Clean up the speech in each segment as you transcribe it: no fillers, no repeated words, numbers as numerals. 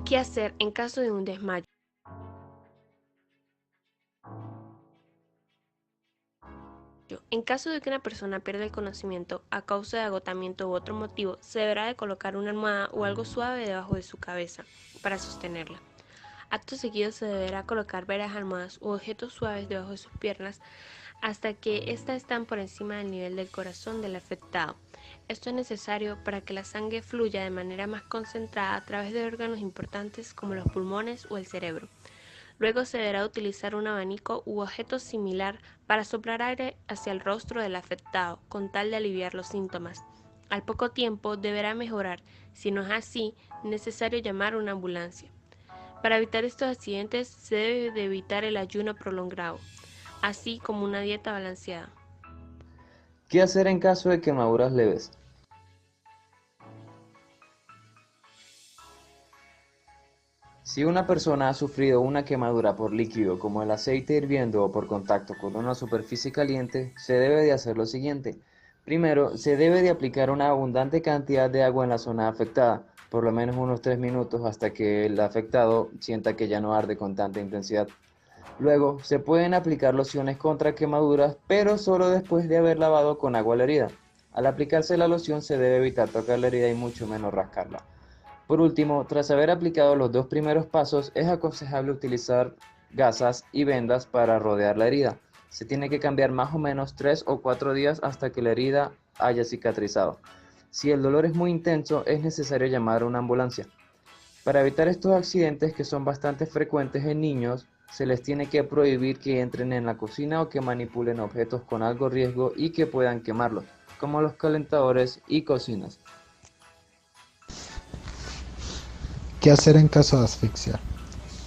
¿Qué hacer en caso de un desmayo? En caso de que una persona pierda el conocimiento a causa de agotamiento u otro motivo, se deberá de colocar una almohada o algo suave debajo de su cabeza para sostenerla. Acto seguido se deberá colocar varias almohadas u objetos suaves debajo de sus piernas hasta que éstas están por encima del nivel del corazón del afectado. Esto es necesario para que la sangre fluya de manera más concentrada a través de órganos importantes como los pulmones o el cerebro. Luego se deberá utilizar un abanico u objeto similar para soplar aire hacia el rostro del afectado, con tal de aliviar los síntomas. Al poco tiempo deberá mejorar, si no es así, es necesario llamar a una ambulancia. Para evitar estos accidentes se debe de evitar el ayuno prolongado, así como una dieta balanceada. ¿Qué hacer en caso de quemaduras leves? Si una persona ha sufrido una quemadura por líquido como el aceite hirviendo o por contacto con una superficie caliente, se debe de hacer lo siguiente. Primero, se debe de aplicar una abundante cantidad de agua en la zona afectada, por lo menos unos 3 minutos hasta que el afectado sienta que ya no arde con tanta intensidad. Luego, se pueden aplicar lociones contra quemaduras, pero solo después de haber lavado con agua la herida. Al aplicarse la loción se debe evitar tocar la herida y mucho menos rascarla. Por último, tras haber aplicado los dos primeros pasos, es aconsejable utilizar gasas y vendas para rodear la herida. Se tiene que cambiar más o menos 3 o 4 días hasta que la herida haya cicatrizado. Si el dolor es muy intenso, es necesario llamar a una ambulancia. Para evitar estos accidentes que son bastante frecuentes en niños, se les tiene que prohibir que entren en la cocina o que manipulen objetos con algo riesgo y que puedan quemarlos, como los calentadores y cocinas. ¿Qué hacer en caso de asfixia?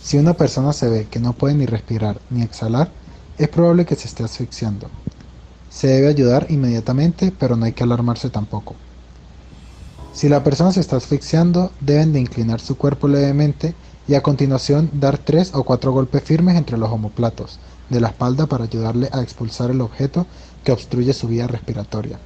Si una persona se ve que no puede ni respirar ni exhalar, es probable que se esté asfixiando. Se debe ayudar inmediatamente, pero no hay que alarmarse tampoco. Si la persona se está asfixiando, deben de inclinar su cuerpo levemente y a continuación dar 3 o 4 golpes firmes entre los omóplatos de la espalda para ayudarle a expulsar el objeto que obstruye su vía respiratoria.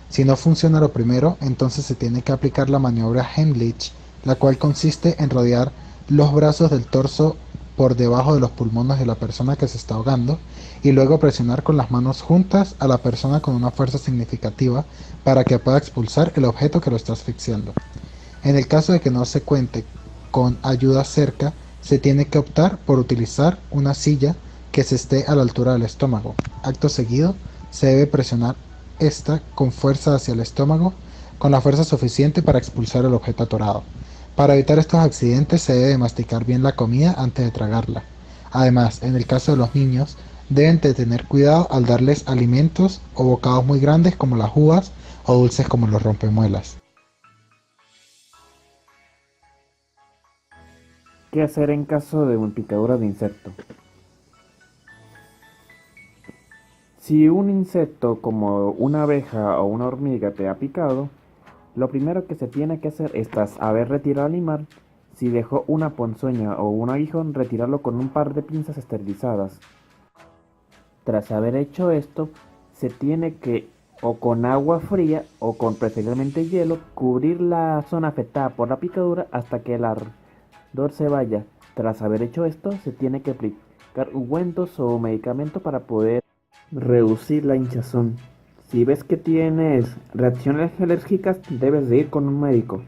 Si no funciona lo primero, entonces se tiene que aplicar la maniobra Heimlich, la cual consiste en rodear los brazos del torso por debajo de los pulmones de la persona que se está ahogando y luego presionar con las manos juntas a la persona con una fuerza significativa para que pueda expulsar el objeto que lo está asfixiando. En el caso de que no se cuente con ayuda cerca, se tiene que optar por utilizar una silla que se esté a la altura del estómago. Acto seguido, se debe presionar esta con fuerza hacia el estómago, con la fuerza suficiente para expulsar el objeto atorado. Para evitar estos accidentes se debe masticar bien la comida antes de tragarla. Además, en el caso de los niños, deben de tener cuidado al darles alimentos o bocados muy grandes como las uvas o dulces como los rompemuelas. ¿Qué hacer en caso de una picadura de insecto? Si un insecto como una abeja o una hormiga te ha picado, lo primero que se tiene que hacer es, tras haber retirado el animal, si dejó una ponzoña o un aguijón, retirarlo con un par de pinzas esterilizadas. Tras haber hecho esto, se tiene que, o con agua fría o con preferiblemente hielo, cubrir la zona afectada por la picadura hasta que el ardor se vaya. Tras haber hecho esto, se tiene que aplicar ungüentos o medicamentos para poder reducir la hinchazón. Si ves que tienes reacciones alérgicas, debes de ir con un médico.